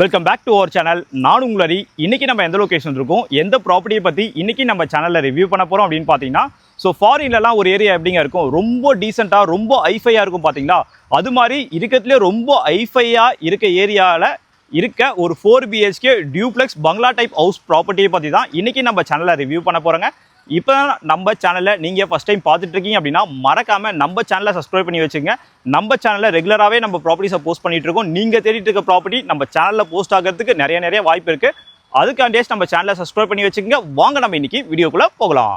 Welcome back to our channel. நான் உங்களரி. இன்னைக்கு நம்ம எந்த லொகேஷன் இருக்கோம், எந்த ப்ராப்பர்ட்டியை பற்றி இன்னைக்கு நம்ம சேனலில் ரிவ்யூ பண்ண போகிறோம் அப்படின்னு பார்த்தீங்கன்னா, ஸோ ஃபாரின்லலாம் ஒரு ஏரியா எப்படிங்க இருக்கும், ரொம்ப டீசெண்டாக ரொம்ப ஐஃபையாக இருக்கும் பார்த்தீங்களா. அது மாதிரி இருக்கிறதுலே ரொம்ப ஐஃபையாக இருக்க ஏரியாவில் இருக்க ஒரு 4 BHK டியூப்ளெக்ஸ் பங்களா டைப் ஹவுஸ் ப்ராப்பர்ட்டியை பற்றி தான் இன்றைக்கி நம்ம சேனலில் ரிவ்யூ பண்ண போகிறோங்க. இப்போ நம்ம சேனலில் நீங்கள் ஃபஸ்ட் டைம் பார்த்துட்டு இருக்கீங்க அப்படின்னா மறக்காமல் நம்ம சேனலை சப்ஸ்கிரைப் பண்ணி வச்சுங்க. நம்ம சேனலில் ரெகுலராகவே நம்ம ப்ராப்பர்ட்டிஸை போஸ்ட் பண்ணிட்டு இருக்கோம். நீங்கள் தேடிட்டு இருக்க ப்ராப்பர்ட்டி நம்ம சேனலில் போஸ்ட் ஆகிறதுக்கு நிறைய வாய்ப்பு இருக்குது. அதுக்காண்டியே நம்ம சேனலை சப்ஸ்கிரைப் பண்ணி வச்சுக்கோங்க. வாங்க நம்ம இன்றைக்கி வீடியோக்குள்ளே போகலாம்.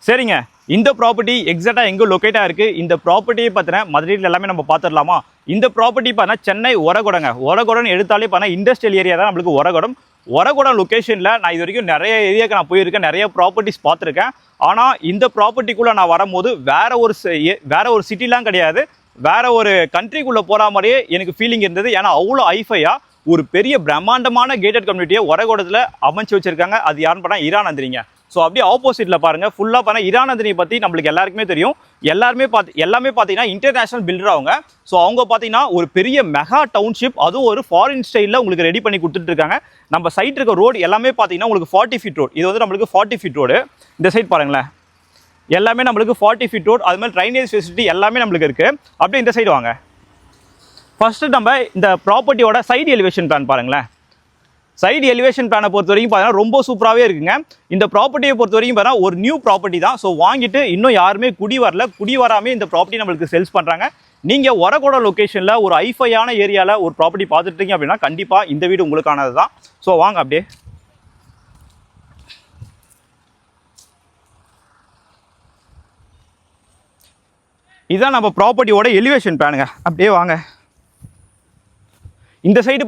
சரிங்க, இந்த ப்ராப்பர்ட்டி எக்ஸாக்டாக எங்கே லொக்கேட்டாக இருக்குது, இந்த ப்ராப்பர்ட்டியை பார்த்தினா மதுரையில் எல்லாமே நம்ம பார்த்துடலாமா. இந்த ப்ராப்பர்ட்டி பார்த்தா சென்னை ஒரகுடங்க. ஒரகுடன்னு எடுத்தாலே பார்த்தா இண்டஸ்ட்ரியல் ஏரியா தான் நம்மளுக்கு ஒரகுடம். ஒரகுடம் லொக்கேஷனில் நான் இது வரைக்கும் நிறைய ஏரியாவுக்கு நான் போயிருக்கேன், நிறைய ப்ராப்பர்ட்டிஸ் பார்த்துருக்கேன். ஆனால் இந்த ப்ராப்பர்ட்டிக்குள்ளே நான் வரும்போது வேற ஒரு சிட்டிலாம் கிடையாது, வேற ஒரு கண்ட்ரிக்குள்ளே போகிற மாதிரியே எனக்கு ஃபீலிங் இருந்தது. ஏன்னா அவ்வளோ ஐஃபையாக ஒரு பெரிய பிரம்மாண்டமான கேட்டட் கம்யூனிட்டியை ஒரகுடத்தில் அமைச்சு வச்சுருக்காங்க. அது யாருன்னு பார்த்தா இராநந்தினிங்க. ஸோ அப்படியே ஆப்போசிட்டில் பாருங்கள், ஃபுல்லாக பார்த்தா இராநந்தினி பற்றி நம்மளுக்கு எல்லாருக்குமே தெரியும். எல்லாமே பார்த்தீங்கன்னா இன்டர்நேஷனல் பில்டர் அவங்க. ஸோ அவங்க பார்த்தீங்கன்னா ஒரு பெரிய மெகா டவுன்ஷிப், அதுவும் ஒரு ஃபாரின் ஸ்டைலில் உங்களுக்கு ரெடி பண்ணி கொடுத்துட்ருக்காங்க. நம்ம சைட் இருக்க ரோடு எல்லாமே பார்த்தீங்கன்னா உங்களுக்கு 40 ஃபீட் ரோடு. இது வந்து நம்மளுக்கு 40 ஃபீட் ரோடு. இந்த சைட் பாருங்களேன், எல்லாமே நம்மளுக்கு 40 ஃபீட் ரோடு. அது மாதிரி ட்ரைனேஜ் ஃபெசிலிட்டி எல்லாமே நம்மளுக்கு இருக்குது. அப்படியே இந்த சைடு வாங்க. ஃபஸ்ட்டு நம்ம இந்த ப்ராப்பர்ட்டியோட சைடு எலிவேஷன் பிளான் பாருங்களேன். சைடு எலிவேஷன் பிளானை பொறுத்த வரைக்கும் பார்த்தீங்கன்னா ரொம்ப சூப்பராகவே இருக்குங்க. இந்த ப்ராப்பர்ட்டியை பொறுத்த வரைக்கும் பார்த்தீங்கன்னா ஒரு நியூ ப்ராப்பர்ட்டி தான். ஸோ வாங்கிட்டு இன்னும் யாருமே குடி வராமல் இந்த ப்ராப்பர்ட்டி நம்மளுக்கு சேல்ஸ் பண்ணுறாங்க. நீங்கள் ஒரகுடம் லொக்கேஷனில் ஒரு ஐஃபையான ஏரியாவில் ஒரு ப்ராப்பர்ட்டி பார்த்துட்டீங்க அப்படின்னா கண்டிப்பாக இந்த வீடு உங்களுக்கானது தான். ஸோ வாங்க அப்படியே. இதுதான் நம்ம ப்ராப்பர்ட்டியோட எலிவேஷன் பிளானுங்க. அப்படியே வாங்க. இந்த சைடு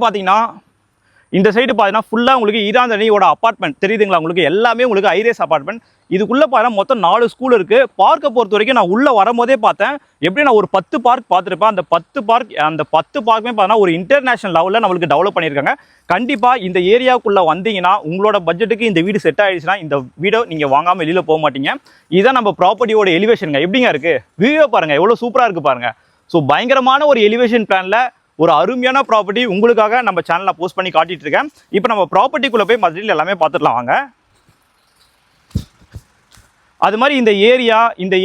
பார்த்தீங்கன்னா ஃபுல்லாக உங்களுக்கு இராந்தனியோட அப்பார்ட்மெண்ட் தெரியுதுங்களா உங்களுக்கு. எல்லாமே உங்களுக்கு ஐரேஸ் அப்பார்ட்மெண்ட். இதுக்குள்ளே பார்த்தீங்கன்னா மொத்தம் 4 ஸ்கூல் இருக்குது. பார்க்கை பொறுத்த வரைக்கும் நான் உள்ளே வரும்போதே பார்த்தேன், எப்படி நான் ஒரு 10 பார்க் பார்த்துருப்பேன். அந்த 10 பார்க்குமே பார்த்தீங்கன்னா ஒரு இன்டர்நேஷனல் லெவலில் நம்மளுக்கு டெவலப் பண்ணியிருக்காங்க. கண்டிப்பாக இந்த ஏரியாவுக்குள்ளே வந்தீங்கன்னா உங்களோட பட்ஜெட்டுக்கு இந்த வீடு செட் ஆகிடுச்சுன்னா இந்த வீடை நீங்கள் வாங்காமல் வெளியில் போக மாட்டீங்க. இதுதான் நம்ம ப்ராப்பர்ட்டியோட எலிவேஷனுங்க. எப்படிங்க இருக்குது வியூவே பாருங்கள், எவ்வளோ சூப்பராக இருக்குது பாருங்கள். ஸோ பயங்கரமான ஒரு எலிவேஷன் பிளானில் ஒரு அருமையான ப்ராப்பர்ட்டி உங்களுக்காக நம்ம சேனலில் போஸ்ட் பண்ணி காட்டிட்டு இருக்கேன். இப்போ நம்ம ப்ராப்பர்ட்டிக்குள்ளே போய் மதுரையில் எல்லாமே பார்த்துடலாம் வாங்க. அது மாதிரி இந்த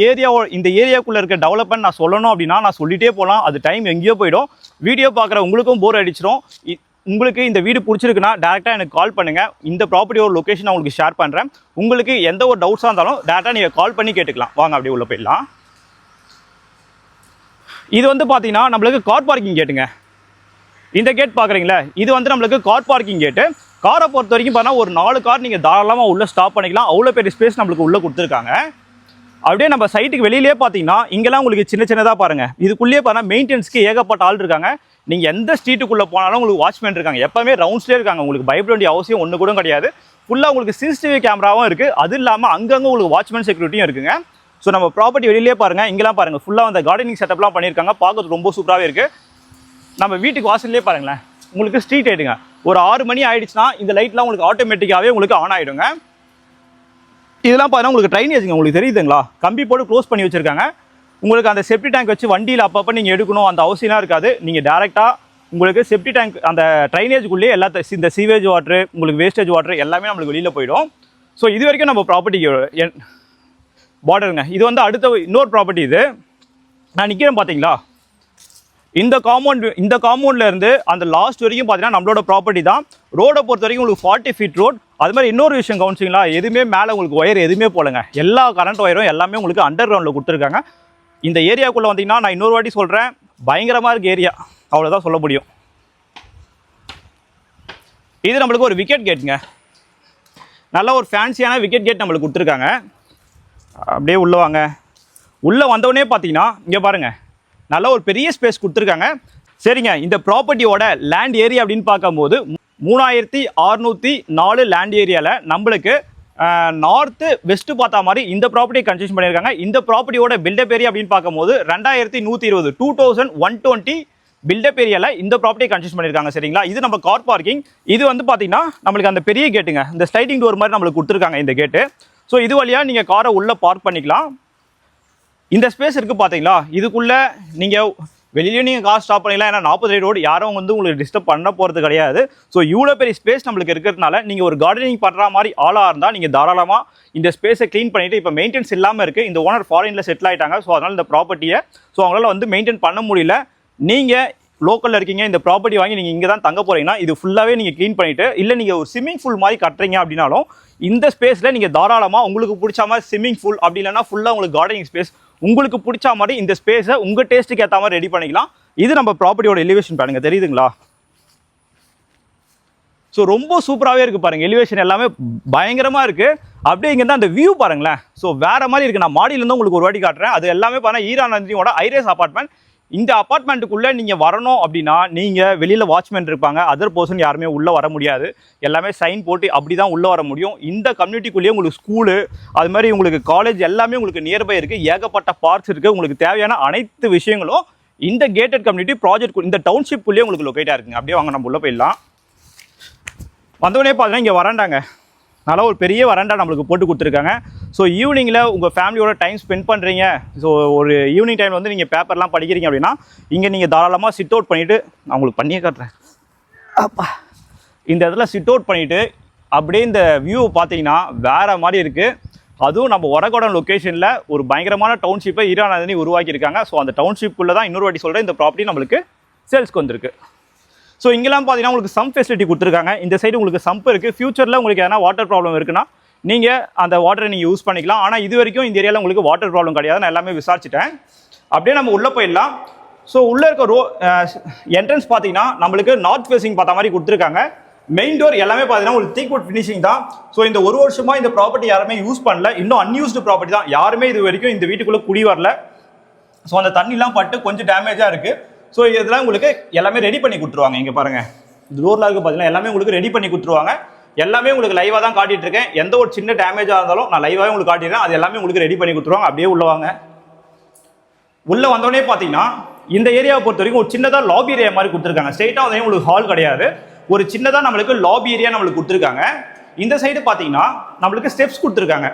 ஏரியாவுக்குள்ளே இருக்க டெவலப்மெண்ட் நான் சொல்லணும் அப்படின்னா நான் சொல்லிகிட்டே போகலாம், அது டைம் எங்கேயோ போயிடும். வீடியோ பார்க்குற உங்களுக்கும் போர் அடிச்சிடும். உங்களுக்கு இந்த வீடு பிடிச்சிருக்குன்னா டேரெக்டாக எனக்கு கால் பண்ணுங்கள். இந்த ப்ராப்பர்ட்டியோட லொக்கேஷன் நான் உங்களுக்கு ஷேர் பண்ணுறேன். உங்களுக்கு எந்த ஒரு டவுட்ஸாக இருந்தாலும் டேரெக்டாக நீங்கள் கால் பண்ணி கேட்டுக்கலாம். வாங்க அப்படியே உள்ளே போயிடலாம். இது வந்து பார்த்தீங்கன்னா நம்மளுக்கு கார் பார்க்கிங் கேட்டுங்க. இந்த கேட் பார்க்குறீங்களா, இது வந்து நம்மளுக்கு கார் பார்க்கிங் கேட்டு. காரை பொறுத்த வரைக்கும் பார்த்தீங்கன்னா ஒரு 4 கார் நீங்கள் தாராளமாக உள்ளே ஸ்டாப் பண்ணிக்கலாம். அவ்வளோ பெரிய ஸ்பேஸ் நம்மளுக்கு உள்ளே கொடுத்துருக்காங்க. அப்படியே நம்ம சைட்டுக்கு வெளியிலே பார்த்தீங்கன்னா இங்கெல்லாம் உங்களுக்கு சின்னதாக பாருங்கள். இதுக்குள்ளேயே பார்த்தீங்கன்னா மெயின்டெனன்ஸ்க்கு ஏகப்பட்ட ஆள் இருக்காங்க. நீங்கள் எந்த ஸ்ட்ரீட்டுக்குள்ளே போனாலும் உங்களுக்கு வாட்ச்மேன் இருக்காங்க, எப்போவுமே ரவுண்ட்ஸ்லேயே இருக்காங்க. உங்களுக்கு பயப்பட வேண்டிய அவசியம் ஒன்று கூட கிடையாது. ஃபுல்லாக உங்களுக்கு CCTV கேமராவும் இருக்குது. அது இல்லாமல் அங்கங்கே உங்களுக்கு வாட்ச்மேன் செக்யூரிட்டியும் இருக்குங்க. ஸோ நம்ம ப்ராப்பர்ட்டி வெளியிலே பாருங்கள், இங்கெல்லாம் பாருங்கள் ஃபுல்லாக அந்த கார்டனிங் செட்டப்லாம் பண்ணியிருக்காங்க. பார்க்கறது ரொம்ப சூப்பராகவே இருக்குது. நம்ம வீட்டுக்கு வாசல்லே பாருங்களேன், உங்களுக்கு ஸ்ட்ரீட் லைட்டுங்க. ஒரு 6 மணி ஆகிடுச்சுன்னா இந்த லைட்லாம் உங்களுக்கு ஆட்டோமேட்டிக்காகவே உங்களுக்கு ஆன் ஆகிடுங்க. இதெல்லாம் பார்த்தீங்கன்னா உங்களுக்கு ட்ரைனேஜுங்க. உங்களுக்கு தெரியுதுங்களா, கம்பி போட்டு க்ளோஸ் பண்ணி வச்சுருக்காங்க. உங்களுக்கு அந்த செப்டி டேங்க் வச்சு வண்டியில் அப்பப்போ நீங்கள் எடுக்கணும் அந்த அவசியம்லாம் இருக்காது. நீங்கள் டேரெக்டாக உங்களுக்கு செப்டி டேங்க் அந்த ட்ரைனேஜுக்குள்ளேயே இந்த சீவேஜ் வாட்ரு, உங்களுக்கு வேஸ்டேஜ் வாட்ரு எல்லாமே நம்மளுக்கு வெளியில் போயிடும். ஸோ இது வரைக்கும் நம்ம ப்ராப்பர்ட்டிக்கு பார்டருங்க. இது வந்து அடுத்த இன்னொரு ப்ராப்பர்ட்டி. இது நான் நிற்கிறேன் பார்த்தீங்களா, இந்த காம்பவுண்டில் இருந்து அந்த லாஸ்ட் வரைக்கும் பார்த்தீங்கன்னா நம்மளோட ப்ராப்பர்ட்டி தான். ரோடை பொறுத்த வரைக்கும் உங்களுக்கு 40 ஃபீட் ரோட். அது மாதிரி இன்னொரு விஷயம் கவனிச்சிங்களா, எதுவுமே மேலே உங்களுக்கு ஒயர் எதுவுமே போலங்க. எல்லா கரண்ட் ஒயரும் எல்லாமே உங்களுக்கு அண்டர் கிரவுண்டில் கொடுத்துருக்காங்க. இந்த ஏரியாவுக்குள்ளே வந்தீங்கன்னா நான் இன்னொரு வாட்டி சொல்கிறேன், பயங்கரமாக இருக்குது ஏரியா, அவ்வளோதான் சொல்ல முடியும். இது நம்மளுக்கு ஒரு விக்கெட் கேட்டுங்க. நல்ல ஒரு ஃபேன்சியான விக்கெட் கேட் நம்மளுக்கு கொடுத்துருக்காங்க. அப்படியே உள்ளே வாங்க. உள்ளே வந்தவொடனே பார்த்தீங்கன்னா இங்கே பாருங்கள், நல்ல ஒரு பெரிய ஸ்பேஸ் கொடுத்துருக்காங்க. சரிங்க, இந்த ப்ராப்பர்ட்டியோட லேண்ட் ஏரியா அப்படின்னு பார்க்கும்போது 3604 லேண்ட் ஏரியாவில் நம்மளுக்கு நார்த்து வெஸ்ட்டு பார்த்தா மாதிரி இந்த ப்ராப்பர்ட்டியை கன்ஸ்ட்ரக்ஷன் பண்ணியிருக்காங்க. இந்த ப்ராப்பர்ட்டியோட பில்டப் ஏரியா அப்படின்னு பார்க்கும்போது 2120 பில்டப் ஏரியாவில் இந்த ப்ராப்பர்ட்டியை கன்ஸ்ட்ரக்ஷன் பண்ணியிருக்காங்க. சரிங்களா, இது நம்ம கார் பார்க்கிங். இது வந்து பார்த்தீங்கன்னா நம்மளுக்கு அந்த பெரிய கேட்டுங்க, இந்த ஸ்லைடிங் டோர் மாதிரி நம்மளுக்கு கொடுத்துருக்காங்க இந்த கேட்டு. ஸோ இது வழியாக நீங்கள் காரை உள்ளே பார்க் பண்ணிக்கலாம். இந்த ஸ்பேஸ் இருக்குது பார்த்தீங்களா, இதுக்குள்ளே நீங்கள் வெளியிலேயும் நீங்கள் கார் ஸ்டாப் பண்ணிக்கலாம். ஏன்னா 40 அடி ரோடு யாரும் வந்து உங்களுக்கு டிஸ்டர்ப் பண்ண போகிறது கிடையாது. ஸோ இவ்வளோ பெரிய ஸ்பேஸ் நம்மளுக்கு இருக்கிறதுனால நீங்கள் ஒரு கார்டனிங் பண்ணுற மாதிரி ஆளாக இருந்தால் நீங்கள் தாராளமாக இந்த ஸ்பேஸை க்ளீன் பண்ணிவிட்டு, இப்போ மெயின்டெனன்ஸ் இல்லாமல் இருக்குது. இந்த ஓனர் ஃபாரினில் செட்டில் ஆகிட்டாங்க. ஸோ அதனால் இந்த ப்ராப்பர்ட்டியை அவங்களால வந்து மெயின்டைன் பண்ண முடியல. நீங்கள் லோக்கலில் இருக்கீங்க, இந்த ப்ராப்பர்ட்டி வாங்கி நீங்கள் இங்கே தான் தங்க போகிறீங்கன்னா இது ஃபுல்லாகவே நீங்கள் க்ளீன் பண்ணிவிட்டு, இல்லை நீங்கள் ஒரு ஸ்விம்மிங் பூல் மாதிரி கட்டுறீங்க அப்படின்னாலும் இந்த ஸ்பேஸில் நீங்கள் தாராளமாக உங்களுக்கு பிடிச்ச மாதிரி ஸ்விம்மிங் பூல் அப்படி இல்லைன்னா ஃபுல்லாக உங்களுக்கு கார்டனிங் ஸ்பேஸ் உங்களுக்கு பிடிச்ச மாதிரி இந்த ஸ்பேஸை உங்கள் டேஸ்ட்டுக்கு ஏற்ற மாதிரி ரெடி பண்ணிக்கலாம். இது நம்ம ப்ராப்பர்ட்டியோட எலிவேஷன் பாருங்க, தெரியுதுங்களா? ஸோ ரொம்ப சூப்பராகவே இருக்குது பாருங்கள், எலிவேஷன் எல்லாமே பயங்கரமாக இருக்குது. அப்படியே இங்கே தான் அந்த வியூ பாருங்களேன். ஸோ வேறு மாதிரி இருக்குது. நான் மாடியிலேருந்து உங்களுக்கு ஒரு வாட்டி காட்டுறேன். அது எல்லாமே பாருங்கள் ஈரா நந்தினியோட ஐரேஸ் அப்பார்ட்மெண்ட். இந்த அப்பார்ட்மெண்ட்டுக்குள்ளே நீங்கள் வரணும் அப்படின்னா நீங்கள் வெளியில் வாட்ச்மேன் இருப்பாங்க, அதர் பர்சன் யாருமே உள்ளே வர முடியாது. எல்லாமே சைன் போட்டு அப்படி தான் உள்ளே வர முடியும். இந்த கம்யூனிட்டிக்குள்ளேயே உங்களுக்கு ஸ்கூலு அது மாதிரி உங்களுக்கு காலேஜ் எல்லாமே உங்களுக்கு நியர்பை இருக்குது. ஏகப்பட்ட பார்க்ஸ் இருக்குது. உங்களுக்கு தேவையான அனைத்து விஷயங்களும் இந்த கேட்டட் கம்யூனிட்டி ப்ராஜெக்ட் இந்த டவுன்ஷிப்புள்ளேயே உங்களுக்கு லொக்கேட்டாக இருக்குங்க. அப்படியே வாங்க நம்ம உள்ளே போயிடலாம். வந்தவொடனே பார்த்தீங்கன்னா இங்கே வராண்டாங்க, நல்லா ஒரு பெரிய வராண்டா நம்மளுக்கு போட்டு கொடுத்துருக்காங்க. ஸோ ஈவினிங்கில் உங்கள் ஃபேமிலியோட டைம் ஸ்பெண்ட் பண்ணுறீங்க, ஸோ ஒரு ஈவினிங் டைமில் வந்து நீங்கள் பேப்பர்லாம் படிக்கிறீங்க அப்படின்னா இங்கே நீங்கள் தாராளமாக சிட் அவுட் பண்ணிவிட்டு, நான் உங்களுக்கு பண்ணியே காட்டுறேன். அப்பா இந்த இடத்துல சிட் அவுட் பண்ணிவிட்டு அப்படியே இந்த வியூவை பார்த்தீங்கன்னா வேறு மாதிரி இருக்குது. அதுவும் நம்ம ஒரகோடன் லொக்கேஷனில் ஒரு பயங்கரமான டவுன்ஷிப்பை ஈரா நந்தினி உருவாக்கியிருக்காங்க. ஸோ அந்த டவுன்ஷிப்புக்குள்ளே தான் இன்னொரு வாட்டி சொல்கிறேன் இந்த ப்ராப்பர்ட்டி நம்மளுக்கு சேல்ஸ்க்கு வந்திருக்கு. ஸோ இங்கெல்லாம் பார்த்தீங்கன்னா உங்களுக்கு சம்ப் ஃபெசிலிட்டி கொடுத்துருக்காங்க. இந்த சைடு உங்களுக்கு சம்ப் இருக்குது. ஃபியூச்சரில் உங்களுக்கு எதனா வாட்டர் ப்ராப்ளம் இருக்குன்னா நீங்கள் அந்த வாட்டரை நீங்கள் யூஸ் பண்ணிக்கலாம். ஆனால் இது வரைக்கும் இந்த ஏரியாவில் உங்களுக்கு வாட்டர் ப்ராப்ளம் கிடையாது. நான் எல்லாமே விசாரிச்சிட்டேன். அப்படியே நம்ம உள்ளே போயிடலாம். ஸோ உள்ளே இருக்க என்ட்ரன்ஸ் பார்த்தீங்கன்னா நம்மளுக்கு நார்த் ஃபேஸிங் பார்த்த மாதிரி கொடுத்துருக்காங்க. மெயின் டோர் எல்லாமே பார்த்தீங்கன்னா உங்களுக்கு தீக்வுட் ஃபினிஷிங் தான். ஸோ இந்த ஒரு வருஷமாக இந்த ப்ராப்பர்ட்டி யாருமே யூஸ் பண்ணல, இன்னும் அன்யூஸ்டு ப்ராப்பர்ட்டி தான். யாருமே இது வரைக்கும் இந்த வீட்டுக்குள்ளே குடி வரல. ஸோ அந்த தண்ணிலாம் பட்டு கொஞ்சம் டேமேஜாக இருக்குது. ஸோ இதெல்லாம் உங்களுக்கு எல்லாமே ரெடி பண்ணி கொடுத்துருவாங்க. இங்கே பாருங்கள் டோரில் இருக்குது பார்த்தீங்கன்னா எல்லாமே உங்களுக்கு ரெடி பண்ணி கொடுத்துருவாங்க. எல்லாமே உங்களுக்கு லைவாக தான் காட்டிகிட்டு இருக்கேன். எந்த ஒரு சின்ன டேமேஜாக இருந்தாலும் நான் லைவாகவே உங்களுக்கு காட்டிடுறேன். அது எல்லாமே உங்களுக்கு ரெடி பண்ணி கொடுத்துருவாங்க. அப்படியே உள்ள வாங்க. உள்ளே வந்தோடனே பார்த்தீங்கன்னா இந்த ஏரியாவை பொறுத்த வரைக்கும் ஒரு சின்னதாக லாபி ஏரியா மாதிரி கொடுத்துருக்காங்க. ஸ்ட்ரெயிட்டாக வந்து உங்களுக்கு ஹால் கிடையாது, ஒரு சின்னதாக நம்மளுக்கு லாபி ஏரியா நம்மளுக்கு கொடுத்துருக்காங்க. இந்த சைடு பார்த்தீங்கன்னா நம்மளுக்கு ஸ்டெப்ஸ் கொடுத்துருக்காங்க.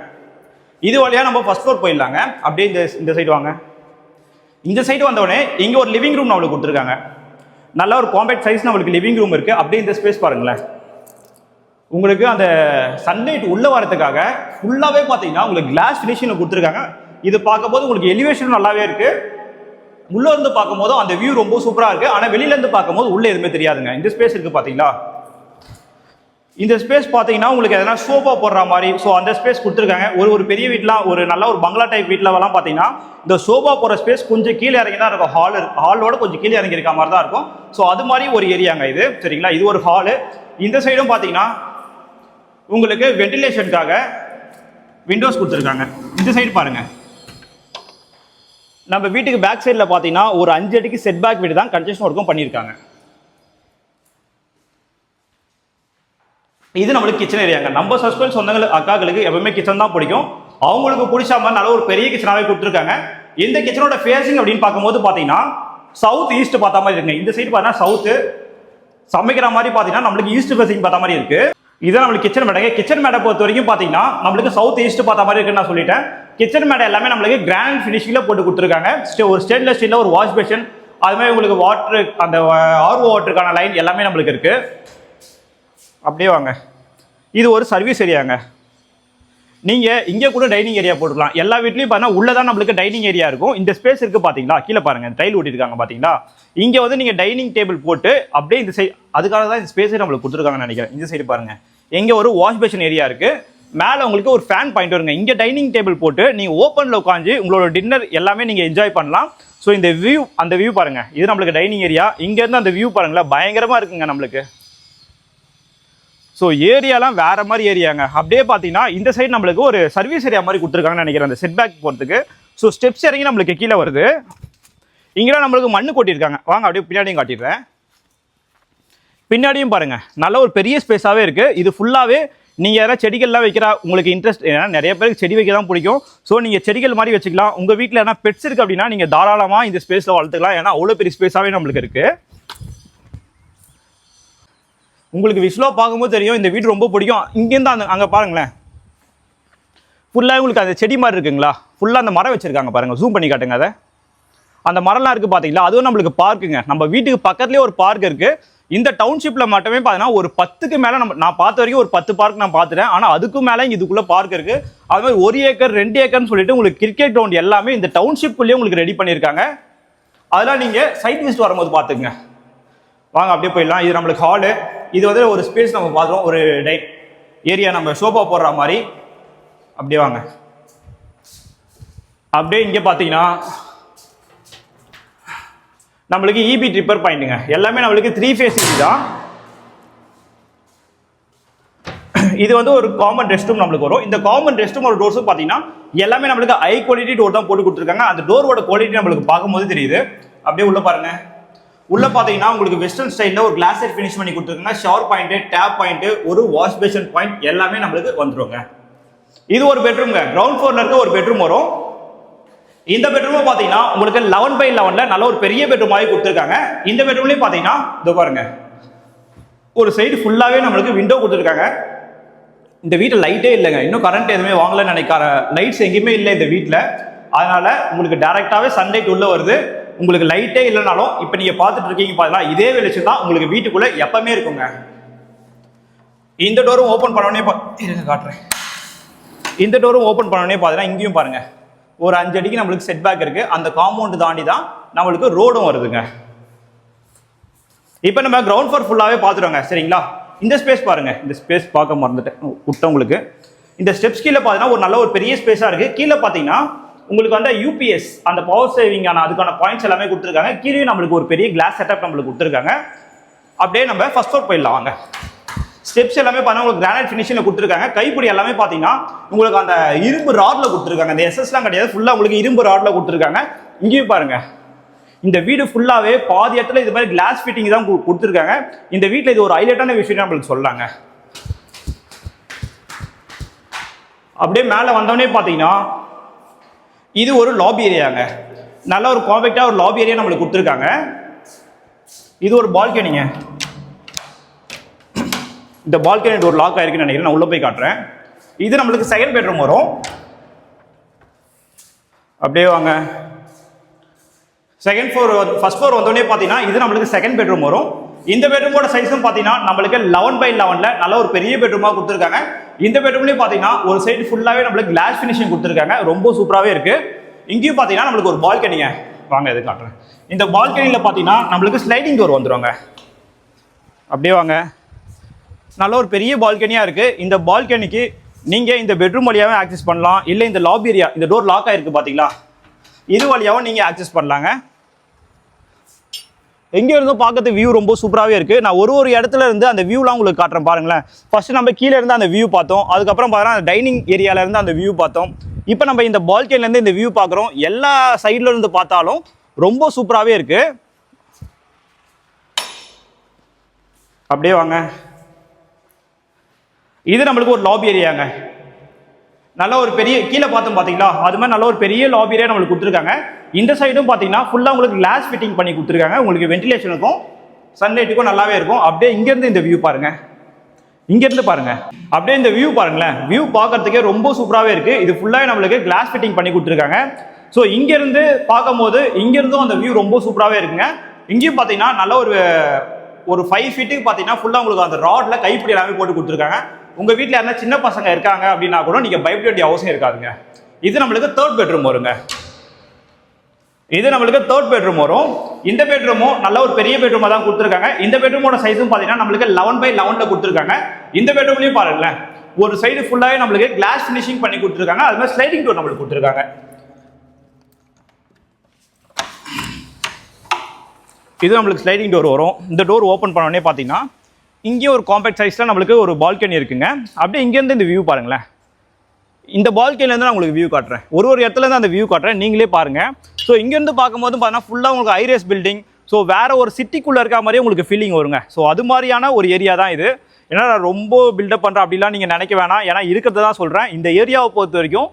இது வழியாக நம்ம ஃபர்ஸ்ட் ஃப்ளோர் போயிடலாங்க. அப்படியே இந்த சைடு வாங்க. இந்த சைடு வந்தோடனே இங்கே ஒரு லிவிங் ரூம் நம்மளுக்கு கொடுத்துருக்காங்க. நல்ல ஒரு காம்பேக்ட் சைஸ் நம்மளுக்கு லிவிங் ரூம் இருக்குது. அப்படியே இந்த ஸ்பேஸ் பாருங்களேன். உங்களுக்கு அந்த சன்லைட் உள்ளே வரதுக்காக ஃபுல்லாகவே பார்த்தீங்கன்னா உங்களுக்கு கிளாஸ் ஃபினிஷிங்கில் கொடுத்துருக்காங்க. இது பார்க்கும்போது உங்களுக்கு எலிவேஷனும் நல்லாவே இருக்குது. உள்ளே இருந்து பார்க்கும்போது அந்த வியூ ரொம்ப சூப்பராக இருக்குது. ஆனால் வெளியிலேருந்து பார்க்கும்போது உள்ளே எதுவுமே தெரியாதுங்க. இந்த ஸ்பேஸ் இருக்குது பார்த்தீங்களா, இந்த ஸ்பேஸ் பார்த்தீங்கன்னா உங்களுக்கு எதனா சோஃபா போடுற மாதிரி, ஸோ அந்த ஸ்பேஸ் கொடுத்துருக்காங்க. ஒரு பெரிய வீட்டில் ஒரு நல்ல ஒரு பங்களா டைப் வீட்டிலலாம் பார்த்தீங்கன்னா இந்த சோஃபா போகிற ஸ்பேஸ் கொஞ்சம் கீழே இறங்கி தான் இருக்கும். ஹாலோட கொஞ்சம் கீழே இறங்கி இருக்க மாதிரி தான் இருக்கும். ஸோ அது மாதிரி ஒரு ஏரியாங்க இது, சரிங்களா? இது ஒரு ஹாலு. இந்த சைடும் பார்த்தீங்கன்னா உங்களுக்கு வென்டிலேஷனுக்காக விண்டோஸ் கொடுத்துருக்காங்க. இந்த சைடு பாருங்கள், நம்ம வீட்டுக்கு பேக் சைடில் பார்த்தீங்கன்னா ஒரு 5 அடிக்கு செட் பேக் வீடு தான் கன்ஸ்ட்ரக்ஷன் ஒர்க்கும் பண்ணியிருக்காங்க. இது நம்மளுக்கு கிச்சன் ஏரியாங்க. நம்ம சஸ்பென்ஸ் சொந்தங்களுக்கு அக்காக்களுக்கு எப்பவுமே கிச்சன் தான் பிடிக்கும். அவங்களுக்கு பிடிச்ச மாதிரி நல்ல ஒரு பெரிய கிச்சனாகவே கொடுத்துருக்காங்க. இந்த கிச்சனோட ஃபேஸிங் அப்படின்னு பார்க்கும்போது பார்த்தீங்கன்னா சவுத் ஈஸ்ட் பார்த்த மாதிரி இருக்குங்க. இந்த சைடு பார்த்தீங்கன்னா சவுத்து சமைக்கிற மாதிரி பார்த்தீங்கன்னா நம்மளுக்கு ஈஸ்ட் ஃபேஸிங் பார்த்த மாதிரி இருக்கு. இதான் நம்மளுக்கு கிச்சன் மேடை. கிச்சன் மேடை பொறுத்த வரைக்கும் பார்த்தீங்கன்னா நம்மளுக்கு சவுத் ஈஸ்ட் பார்த்த மாதிரி இருக்குன்னு நான் சொல்லிட்டேன். கிச்சன் மேடை எல்லாமே நம்மளுக்கு கிராண்ட் ஃபினிஷிங்கில் போட்டு கொடுத்துருக்காங்க. ஒரு ஸ்டெயின்லெஸ் ஸ்டீலில் ஒரு வாஷ் பேஷன், அது மாதிரி உங்களுக்கு வாட்டர் அந்த ஆர்ஓ வாட்டருக்கான லைன் எல்லாமே நம்மளுக்கு இருக்கு. அப்படியே வாங்க. இது ஒரு சர்வீஸ் ஏரியாங்க. நீங்கள் இங்கே கூட டைனிங் ஏரியா போட்டுக்கலாம். எல்லா வீட்லையும் பார்த்தீங்கன்னா உள்ளே தான் நம்மளுக்கு டைனிங் ஏரியா இருக்கும். இந்த ஸ்பேஸ் இருக்குது பார்த்தீங்களா, கீழே பாருங்கள் டைல் ஓட்டிருக்காங்க பார்த்தீங்களா. இங்கே வந்து நீங்கள் டைனிங் டேபிள் போட்டு அப்படியே இந்த சைடு, அதுக்காக தான் இந்த ஸ்பேஸே நம்மளுக்கு கொடுத்துருக்காங்கன்னு நினைக்கிறேன். இந்த சைடு பாருங்கள், இங்கே ஒரு வாஷ் பேஷன் ஏரியா இருக்குது. மேலே உங்களுக்கு ஒரு ஃபேன் பாயிண்ட் வருங்க. இங்கே டைனிங் டேபிள் போட்டு நீங்கள் ஓப்பனில் உட்காந்து உங்களோட டின்னர் எல்லாமே நீங்கள் என்ஜாய் பண்ணலாம். ஸோ இந்த வியூ, அந்த வியூ பாருங்கள், இது நம்மளுக்கு டைனிங் ஏரியா. இங்கேருந்து அந்த வியூ பாருங்களேன், பயங்கரமாக இருக்குங்க நம்மளுக்கு. ஸோ ஏரியாலாம் வேறு மாதிரி ஏரியாங்க. அப்படியே பார்த்தீங்கன்னா இந்த சைடு நம்மளுக்கு ஒரு சர்வீஸ் ஏரியா மாதிரி கொடுத்துருக்காங்கன்னு நினைக்கிறேன் அந்த செட் பேக் போகிறதுக்கு. ஸோ ஸ்டெப்ஸ் இறங்கி நம்மளுக்கு கீழே வருது. இங்கெல்லாம் நம்மளுக்கு மண்ணு கொட்டியிருக்காங்க. வாங்க அப்படியே பின்னாடியும் காட்டிடுறேன். பின்னாடியும் பாருங்கள், நல்ல ஒரு பெரிய ஸ்பேஸாகவே இருக்குது. இது ஃபுல்லாகவே நீங்கள் யாராவது செடிகள்லாம் வைக்கிற உங்களுக்கு இன்ட்ரெஸ்ட், ஏன்னா நிறைய பேருக்கு செடி வைக்க தான் பிடிக்கும். ஸோ நீங்கள் செடிகள் மாதிரி வச்சுக்கலாம். உங்கள் வீட்டில் எதனா பெட்ஸ் இருக்குது அப்படின்னா நீங்கள் தாராளமாக இந்த ஸ்பேஸில் வளர்த்துக்கலாம். ஏன்னா அவ்வளோ பெரிய ஸ்பேஸாகவே நம்மளுக்கு இருக்குது. உங்களுக்கு விஷுவலாக பார்க்கும்போது தெரியும் இந்த வீடு ரொம்ப பிடிக்கும். இங்கேருந்து அங்கே பாருங்களேன், ஃபுல்லாக உங்களுக்கு அந்த செடி மாதிரி இருக்குங்களா, ஃபுல்லாக அந்த மரம் வச்சுருக்காங்க பாருங்கள், ஜூம் பண்ணி காட்டுங்க அதை. அந்த மரம்லாம் இருக்குது பார்த்தீங்களா, அதுவும் நம்மளுக்கு பார்க்குங்க. நம்ம வீட்டுக்கு பக்கத்துலேயே ஒரு பார்க் இருக்குது. இந்த டவுன்ஷிப்பில் மட்டுமே பார்த்தீங்கன்னா ஒரு 10க்கு மேலே நான் பார்த்த வரைக்கும் ஒரு 10 பார்க் நான் பார்த்துட்டேன். ஆனால் அதுக்கும் மேலே இங்கே இதுக்குள்ளே பார்க் இருக்குது. அது மாதிரி 1 ஏக்கர் 2 ஏக்கர்னு சொல்லிட்டு உங்களுக்கு கிரிக்கெட் கிரவுண்ட் எல்லாமே இந்த டவுன்ஷிப்குள்ளேயே உங்களுக்கு ரெடி பண்ணியிருக்காங்க. அதெல்லாம் நீங்கள் சைட் விசிட் வரும்போது பார்த்துக்குங்க. வாங்க அப்படியே போயிடலாம். இது நம்மளுக்கு ஹாலு. இது வந்து ஒரு ஸ்பேஸ் நம்ம பார்த்துருவோம், ஒரு ஏரியா நம்ம சோஃபா போடுற மாதிரி. அப்படியே வாங்க. அப்படியே இங்கே பார்த்தீங்கன்னா நம்மளுக்கு இபி ட்ரிப்பர் பாயிண்ட்டுங்க. எல்லாமே நம்மளுக்கு 3 ஃபேஸ் இபி தான். இது வந்து ஒரு காமன் ரெஸ்ட் ரூம் நம்மளுக்கு வரும். இந்த காமன் ரெஸ்ட் ரூம் ஒரு டோர்ஸும் பார்த்தீங்கன்னா எல்லாமே நம்மளுக்கு ஹை குவாலிட்டி டோர் தான் போட்டு கொடுத்துருக்காங்க. அந்த டோரோட குவாலிட்டி நம்மளுக்கு பார்க்கும்போது தெரியுது. அப்படியே உள்ள பாருங்க. உள்ள பார்த்தீங்கன்னா உங்களுக்கு வெஸ்டர்ன் ஸ்டைலில் ஒரு கிளாஸ் செட் ஃபினிஷ் பண்ணி கொடுத்துருக்காங்க. ஷவர் பாயிண்ட், டேப் பாயிண்ட், ஒரு வாஷ் பேஷன் பாயிண்ட் எல்லாமே நம்மளுக்கு வந்துருங்க. இது ஒரு பெட்ரூம்ங்க. கிரவுண்ட் ஃப்ளோர்ல இருக்க ஒரு பெட்ரூம் வரும். இந்த பெட்ரூம் பாத்தீங்கன்னா உங்களுக்கு 11x11 நல்ல ஒரு பெரிய பெட்ரூமாவே கொடுத்துருக்காங்க. இந்த பெட்ரூம்லயும் பாத்தீங்கன்னா இதோ பாருங்க, ஒரு சைடு ஃபுல்லாவே நம்மளுக்கு விண்டோ கொடுத்துருக்காங்க. இந்த வீட்டில் லைட்டே இல்லைங்க, இன்னும் கரண்ட் எதுவுமே வாங்கலன்னு நினைக்கிற லைட்ஸ் எங்கேயுமே இல்லை இந்த வீட்டில். அதனால உங்களுக்கு டைரக்டாவே சன்லைட் உள்ள வருது. உங்களுக்கு லைட்டே இல்லைனாலும் இப்போ நீங்க பார்த்துட்டு இருக்கீங்க பாத்தீங்கன்னா இதே வெளிச்சம் தான் உங்களுக்கு வீட்டுக்குள்ள எப்பவுமே இருக்குங்க. இந்த டோரும் ஓப்பன் பண்ணோடனே காட்டுறேன். இந்த டோரும் ஓப்பன் பண்ணோடனே பாத்தீங்கன்னா இங்கேயும் பாருங்க, ஒரு 5 அடிக்கு நம்மளுக்கு செட் பேக் இருக்கு. அந்த காம்பவுண்ட் தாண்டி தான் நம்மளுக்கு ரோடும் வருதுங்க. இப்போ நம்ம கிரவுண்ட் ஃப்ளோர் ஃபுல்லாவே பார்த்துருவாங்க சரிங்களா. இந்த ஸ்பேஸ் பாருங்க, இந்த ஸ்பேஸ் பார்க்க மறந்துட்டேன் விட்டவங்களுக்கு. இந்த ஸ்டெப்ஸ் கீழே பார்த்தீங்கன்னா ஒரு நல்ல ஒரு பெரிய ஸ்பேஸா இருக்கு. கீழே பார்த்தீங்கன்னா உங்களுக்கு வந்து யூபிஎஸ் அந்த பவர் சேவிங்கான அதுக்கான பாயிண்ட்ஸ் எல்லாமே கொடுத்துருக்காங்க. கீழே நம்மளுக்கு ஒரு பெரிய கிளாஸ் செட்டப் நம்மளுக்கு கொடுத்துருக்காங்க. அப்படியே நம்ம ஃபர்ஸ்ட் ஃப்ளோர் போயிடலாம் வாங்க. ஸ்டெப்ஸ் எல்லாமே பார்த்தீங்கன்னா உங்களுக்கு கிரானைட் ஃபினிஷிங்கில் கொடுத்துருக்காங்க. கைப்பிடி எல்லாமே பார்த்தீங்கன்னா உங்களுக்கு அந்த இரும்பு ராட்ல கொடுத்துருக்காங்க. இந்த எஸ்எஸ்லாம் கிடையாது, ஃபுல்லாக உங்களுக்கு இரும்பு ராட்ல கொடுத்துருக்காங்க. இங்கேயும் பாருங்க, இந்த வீடு ஃபுல்லாகவே பாதி இடத்துல இது மாதிரி கிளாஸ் ஃபிட்டிங் தான் கொடுத்துருக்காங்க. இந்த வீட்டில் இது ஒரு ஹைலைட்டான விஷயம் நம்மளுக்கு சொல்லாங்க. அப்படியே மேலே வந்தோடனே பார்த்தீங்கன்னா இது ஒரு லாபி ஏரியாங்க. நல்ல ஒரு காம்பேக்டாக ஒரு லாபி ஏரியா நம்மளுக்கு கொடுத்துருக்காங்க. இது ஒரு பால்கனிங்க. இந்த பால்கனி டோர் லாக் ஆயிருக்குன்னு நினைக்கிறேன், நான் உள்ள போய் காட்டுறேன். இது நம்மளுக்கு செகண்ட் பெட்ரூம் வரும். அப்படியே வாங்க. செகண்ட் ஃப்ளோர் ஃபர்ஸ்ட் ஃப்ளோர் வந்தோடனே பார்த்தீங்கன்னா இது நம்மளுக்கு செகண்ட் பெட்ரூம் வரும். இந்த பெட்ரூமோட சைஸும் பார்த்தீங்கன்னா நம்மளுக்கு 11x11 நல்ல ஒரு பெரிய பெட்ரூமாக கொடுத்துருக்காங்க. இந்த பெட்ரூம்லேயும் பார்த்தீங்கன்னா ஒரு சைடு ஃபுல்லாகவே நம்மளுக்கு கிளாஸ் ஃபினிஷிங் கொடுத்துருக்காங்க. ரொம்ப சூப்பராகவே இருக்கு. இங்கேயும் பார்த்தீங்கன்னா நம்மளுக்கு ஒரு பால்கனிங்க. வாங்க இது காட்டுறேன். இந்த பால்கனியில் பார்த்தீங்கன்னா நம்மளுக்கு ஸ்லைடிங் டோர் வந்துருவாங்க. அப்படியே வாங்க. நல்ல ஒரு பெரிய பால்கனியாக இருக்குது. இந்த பால்கனிக்கு நீங்கள் இந்த பெட்ரூம் வழியாகவே ஆக்சஸ் பண்ணலாம், இல்லை இந்த லாபி ஏரியா இந்த டோர் லாக் ஆகிருக்கு பார்த்தீங்களா, இது வழியாகவும் நீங்கள் ஆக்சஸ் பண்ணலாங்க. எங்கே இருந்தும் பார்க்கறதுக்கு வியூ ரொம்ப சூப்பராகவே இருக்குது. நான் ஒரு இடத்துல இருந்து அந்த வியூலாம் உங்களுக்கு காட்டுறேன் பாருங்களேன். ஃபர்ஸ்ட் நம்ம கீழே இருந்து அந்த வியூ பார்த்தோம், அதுக்கப்புறம் பார்த்தீங்கன்னா அந்த டைனிங் ஏரியாவிலேருந்து அந்த வியூ பார்த்தோம். இப்போ நம்ம இந்த பால்கனிலேருந்து இந்த வியூ பார்க்குறோம். எல்லா சைடில் இருந்து பார்த்தாலும் ரொம்ப சூப்பராகவே இருக்குது. அப்படியே வாங்க. இது நம்மளுக்கு ஒரு லாபி ஏரியாங்க. நல்ல ஒரு பெரிய கீழே பார்த்தோம் பார்த்தீங்களா, அது மாதிரி நல்ல ஒரு பெரிய லாபி ஏரியா நம்மளுக்கு கொடுத்துருக்காங்க. இந்த சைடும் பார்த்தீங்கன்னா ஃபுல்லாக உங்களுக்கு கிளாஸ் ஃபிட்டிங் பண்ணி கொடுத்துருக்காங்க. உங்களுக்கு வென்டிலேஷனுக்கும் சன்லைட்டுக்கும் நல்லாவே இருக்கும். அப்படியே இங்கேருந்து இந்த வியூ பாருங்க, இங்கேருந்து பாருங்க. அப்படியே இந்த வியூ பாருங்களேன், வியூ பார்க்கறதுக்கே ரொம்ப சூப்பராகவே இருக்குது. இது ஃபுல்லாகவே நம்மளுக்கு கிளாஸ் ஃபிட்டிங் பண்ணி கொடுத்துருக்காங்க. ஸோ இங்கேருந்து பார்க்கும்போது இங்கேருந்தும் அந்த வியூ ரொம்ப சூப்பராகவே இருக்குங்க. இங்கேயும் பார்த்தீங்கன்னா நல்ல ஒரு 5 ஃபீட்டுக்கு பார்த்தீங்கன்னா ஃபுல்லாக உங்களுக்கு அந்த ராட்ல கைப்பிடி எல்லாமே போட்டு கொடுத்துருக்காங்க. உங்கள் வீட்டில் யாருன்னா சின்ன பசங்க இருக்காங்க அப்படின்னா கூட நீங்கள் பயப்பட வேண்டிய அவசியம் இருக்காதுங்க. இது நம்மளுக்கு தேர்ட் பெட்ரூம் வருங்க. இது நம்மளுக்கு தேர்ட் பெட்ரூம் வரும். இந்த பெட்ரூமும் நல்ல ஒரு பெரிய பெட்ரூமாக தான் கொடுத்துருக்காங்க. இந்த பெட்ரூமோட சைஸும் பார்த்தீங்கன்னா நம்மளுக்கு 11x11 கொடுத்துருக்காங்க. இந்த பெட்ரூம்லையும் பாருங்களேன், ஒரு சைடு ஃபுல்லாகவே நம்மளுக்கு கிளாஸ் ஃபினிஷிங் பண்ணி கொடுத்துருக்காங்க. அது மாதிரி ஸ்லைடிங் டோர் நம்மளுக்கு கொடுத்துருக்காங்க. இது நம்மளுக்கு ஸ்லைடிங் டோர் வரும். இந்த டோர் ஓப்பன் பண்ணோடனே பார்த்தீங்கன்னா இங்கே ஒரு காம்பேக்ட் சைஸில் நம்மளுக்கு ஒரு பால்கனி இருக்குங்க. அப்படியே இங்கேருந்து இந்த வியூ பாருங்களேன். இந்த பால்கனிலேருந்து நான் உங்களுக்கு வியூ காட்டுறேன். ஒரு இடத்துலேருந்து அந்த வியூ காட்டுறேன், நீங்களே பாருங்கள். ஸோ இங்கேருந்து பார்க்கும்போது பார்த்தீங்கன்னா ஃபுல்லாக உங்களுக்கு ஹைரேஸ் பில்டிங், ஸோ வேறு ஒரு சிட்டிக்குள்ளே இருக்க மாதிரியே உங்களுக்கு ஃபீலிங் வருங்க. ஸோ அது மாதிரியான ஒரு ஏரியா தான் இது. ஏன்னா நான் ரொம்ப பில்டப் பண்ணுறேன் அப்படிலாம் நீங்கள் நினைக்க வேணாம். ஏன்னா இருக்கிறத தான் சொல்கிறேன். இந்த ஏரியாவை பொறுத்த வரைக்கும்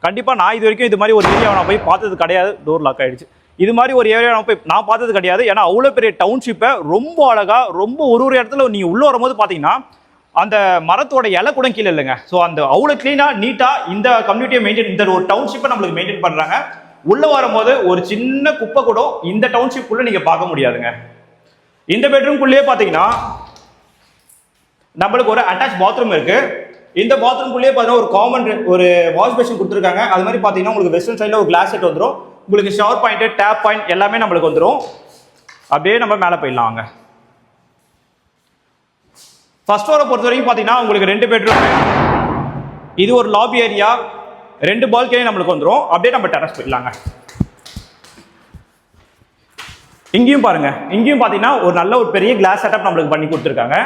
கண்டிப்பாக நான் இது வரைக்கும் இது மாதிரி ஒரு ஏரியாவை நான் போய் பார்த்தது கிடையாது. டோர் லாக் ஆகிடுச்சு. இது மாதிரி ஒரு ஏரியா நான் பார்த்தது கிடையாது. ஏன்னா அவ்வளோ பெரிய டவுன்ஷிப்பை ரொம்ப அழகாக ரொம்ப ஒரு இடத்துல நீங்கள் உள்ளே வரும்போது பார்த்தீங்கன்னா அந்த மரத்தோட இலை கூட கீழே இல்லைங்க. ஸோ அந்த அவ்வளோ க்ளீனாக நீட்டாக இந்த கம்யூனிட்டியை மெயின்டைன், இந்த ஒரு டவுன்ஷிப்பை நம்மளுக்கு மெயின்டைன் பண்ணுறாங்க. உள்ளே வரும்போது ஒரு சின்ன குப்பை கூட இந்த டவுன்ஷிப்புக்குள்ளே நீங்கள் பார்க்க முடியாதுங்க. இந்த பெட்ரூம்குள்ளேயே பார்த்தீங்கன்னா நம்மளுக்கு ஒரு அட்டாச் பாத்ரூம் இருக்கு. இந்த பாத்ரூம்குள்ளேயே பார்த்தீங்கன்னா ஒரு காமன் ஒரு வாஷ் பேஷன் கொடுத்துருக்காங்க. அது மாதிரி பார்த்தீங்கன்னா உங்களுக்கு வெஸ்டர்ன் சைடில் ஒரு கிளாஸ் செட் வந்துடும். உங்களுக்கு ஷவர் பாயிண்ட், டேப் பாயிண்ட் எல்லாமே நம்மளுக்கு வந்துடும். அப்படியே நம்ம மேலே போயிடலாம். வாங்க. ஃபர்ஸ்ட் ஃப்ளோரை பொறுத்த வரைக்கும் பார்த்தீங்கன்னா உங்களுக்கு 2 பெட்ரூம், இது ஒரு லாபி ஏரியா, 2 பால்கனி நம்மளுக்கு வந்துடும். அப்படியே நம்ம டெரஸ் போயிடலாங்க. இங்கேயும் பாருங்க, இங்கேயும் பார்த்தீங்கன்னா ஒரு நல்ல ஒரு பெரிய கிளாஸ் செட்டப் நம்மளுக்கு பண்ணி கொடுத்துருக்காங்க.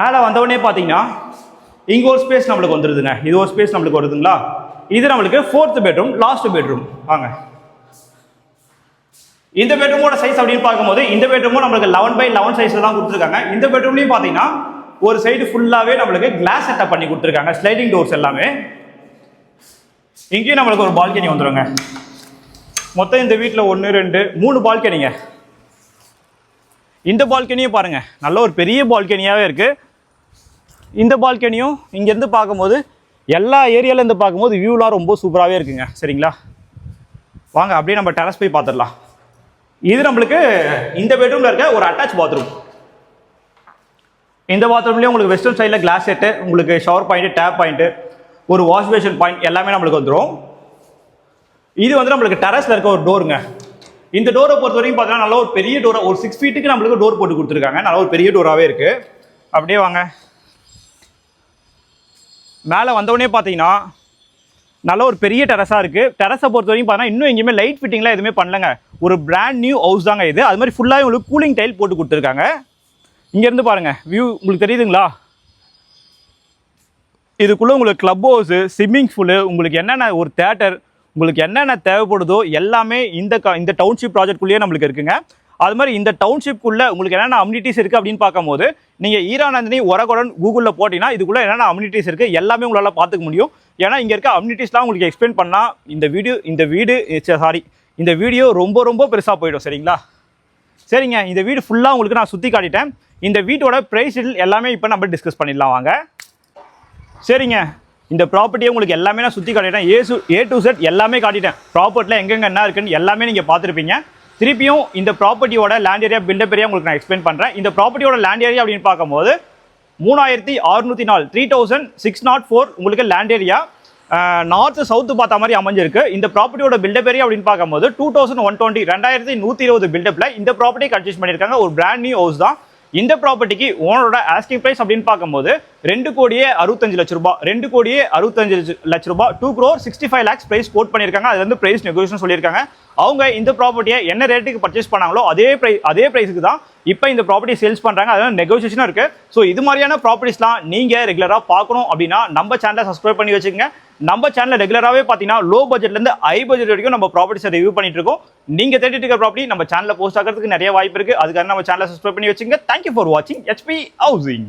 மேலே வந்தவொடனே பார்த்தீங்கன்னா இங்கே ஒரு ஸ்பேஸ் நம்மளுக்கு வந்துடுதுங்க. இது ஒரு ஸ்பேஸ் நம்மளுக்கு வருதுங்களா. இது நம்மளுக்கு 4th பெட்ரூம், லாஸ்ட் பெட்ரூம். வாங்க. இந்த பெட்ரூமோட சைஸ் அப்படின்னு பார்க்கும்போது இந்த பெட்ரூமும் நம்மளுக்கு 11x11 சைஸ்ல தான் கொடுத்துருக்காங்க. இந்த பெட்ரூம்லையும் பார்த்தீங்கன்னா ஒரு சைடு ஃபுல்லாகவே நம்மளுக்கு கிளாஸ் செட்டப் பண்ணி கொடுத்துருக்காங்க, ஸ்லைடிங் டோர்ஸ் எல்லாமே. இங்கேயும் நம்மளுக்கு ஒரு பால்கனி வந்துடுங்க. மொத்தம் இந்த வீட்டில் 1 2 3 பால்கனிங்க. இந்த பால்கனியும் பாருங்க, நல்ல ஒரு பெரிய பால்கனியாகவே இருக்கு. இந்த பால்கனியும் இங்கேருந்து பார்க்கும்போது எல்லா ஏரியாவிலேருந்து பார்க்கும்போது வியூலாம் ரொம்ப சூப்பராகவே இருக்குங்க. சரிங்களா, வாங்க அப்படியே நம்ம டெரஸ் போய் பார்த்துடலாம். இது நம்மளுக்கு இந்த பெட்ரூமில் இருக்க ஒரு அட்டாச் பாத்ரூம். இந்த பாத்ரூம்லேயே உங்களுக்கு வெஸ்டர்ன் சைடில் கிளாஸ் செட்டு, உங்களுக்கு ஷவர் பாயிண்ட், டேப் பாயிண்ட், ஒரு வாஷ் பேஷன் பாயிண்ட் எல்லாமே நம்மளுக்கு வந்துடும். இது வந்து நம்மளுக்கு டெரஸில் இருக்க ஒரு டோருங்க. இந்த டோரை பொறுத்த வரைக்கும் பார்த்தீங்கன்னா நல்ல ஒரு பெரிய டோரை, ஒரு 6 ஃபீட்டுக்கு நம்மளுக்கு டோர் போட்டு கொடுத்துருக்காங்க. நல்ல ஒரு பெரிய டோராகவே இருக்குது. அப்படியே வாங்க. மேலே வந்தவொடனே பார்த்தீங்கன்னா நல்ல ஒரு பெரிய டெரஸாக இருக்குது. டெரஸை பொறுத்த வரைக்கும் பார்த்தீங்கன்னா இன்னும் எங்கேயுமே லைட் ஃபிட்டிங்லாம் எதுவுமே பண்ணலங்க. ஒரு பிராண்ட் நியூ ஹவுஸ் தாங்க இது. அது மாதிரி ஃபுல்லாக உங்களுக்கு கூலிங் டைல் போட்டு கொடுத்துருக்காங்க. இங்கேருந்து பாருங்கள் வியூ உங்களுக்கு தெரியுதுங்களா. இதுக்குள்ளே உங்களுக்கு கிளப் ஹவுஸு, ஸ்விம்மிங் பூலு, உங்களுக்கு என்னென்ன ஒரு தேட்டர், உங்களுக்கு என்னென்ன தேவைப்படுதோ எல்லாமே இந்த டவுன்ஷிப் ப்ராஜெக்ட்குள்ளேயே நம்மளுக்கு இருக்குங்க. அது மாதிரி இந்த டவுன்ஷிப்குள்ளே உங்களுக்கு என்னென்ன அம்யூனிட்டிஸ் இருக்குது அப்படின்னு பார்க்கும்போது நீங்கள் ஈராநந்தினி ஒரகொடன் கூகுளில் போட்டிங்கன்னா இதுக்குள்ளே என்னென்ன அம்யூனிட்டிஸ் இருக்குது எல்லாமே உங்களால் பார்த்துக்க முடியும். ஏன்னா இங்கே இருக்க அம்யூனிட்டிஸ்லாம் உங்களுக்கு எக்ஸ்பிளைன் பண்ணால் இந்த வீடியோ ரொம்ப ரொம்ப பெருசாக போயிடும். சரிங்களா, சரிங்க. இந்த வீடு ஃபுல்லாக உங்களுக்கு நான் சுற்றி காட்டிட்டேன். இந்த வீட்டோட ப்ரைஸ் எல்லாமே இப்போ நம்ம டிஸ்கஸ் பண்ணிடலாம். வாங்க. சரிங்க, இந்த ப்ராப்பர்ட்டியை உங்களுக்கு எல்லாமே நான் சுற்றி காட்டிட்டேன். A to Z எல்லாமே காட்டிட்டேன். ப்ராப்பர்ட்டியில் எங்கெங்கே என்ன இருக்குன்னு எல்லாமே நீங்கள் பார்த்துருப்பீங்க. திருப்பியும் இந்த ப்ராப்பர்ட்டியோட லேண்ட் ஏரியா, பில்டப் ஏரியா உங்களுக்கு நான் எக்ஸ்பிளைன் பண்ணுறேன். இந்த ப்ராப்பர்ட்டியோட லேண்ட் ஏரியா அப்படின்னு பார்க்கும்போது 3604 3604 உங்களுக்கு லேண்ட் ஏரியா நார்த் சவுத்து பார்த்த மாதிரி அமைஞ்சிருக்கு. இந்த ப்ராப்பர்ட்டியோட பில்டப் ஏரியா அப்படின்னு பார்க்கும்போது 2120 2120 பில்டப்ல இந்த ப்ராப்பர்ட்டி கன்ஸ்ட்ரக்ட் பண்ணியிருக்காங்க. ஒரு பிராண்ட் நியூ ஹவுஸ் தான். இந்த ப்ராப்பர்ட்டிக்கு ஓனரோட ஆஸ்கிங் பிரைஸ் அப்படின்னு பார்க்கும்போது 2,65,00,000 ரூபாய், 2,65,00,000 ரூபாய், 2,65 lakhs பிரைஸ் கோட் பண்ணியிருக்காங்க. அது வந்து பிரைஸ் நெகோசியேஷன் சொல்லியிருக்காங்க. அவங்க இந்த ப்ராப்பர்ட்டியை என்ன ரேட்டுக்கு பர்ச்சேஸ் பண்ணாங்களோ அதே பிரைஸுக்கு தான் இப்போ இந்த ப்ராப்பர்ட்டி சேல்ஸ் பண்ணுறாங்க. அதனால நெகோசியேஷனும் இருக்குது. ஸோ இது மாதிரியான ப்ராப்பர்ட்டிஸ்லாம் நீங்கள் ரெகுலராக பார்க்கணும் அப்படின்னா நம்ம சேனலை சப்ஸ்கிரைப் பண்ணி வச்சுக்கோங்க. நம்ம சேனல் ரெகுலராகவே பார்த்தீங்கன்னா லோ பட்ஜெட்லேருந்து ஹை பட்ஜெட் வரைக்கும் நம்ம ப்ராப்பர்ட்டிஸை ரிவ்யூ பண்ணிட்டு இருக்கோம். நீங்கள் தேடிட்டு இருக்க ப்ராப்பர்ட்டி நம்ம சேனலில் போஸ்ட் ஆகிறதுக்கு நிறைய வாய்ப்பு இருக்குது. அதுக்காக நம்ம சேனலை சப்ஸ்கிரைப் பண்ணி வச்சுங்க. தேங்க்யூ ஃபார் வாட்சிங் HP Housing.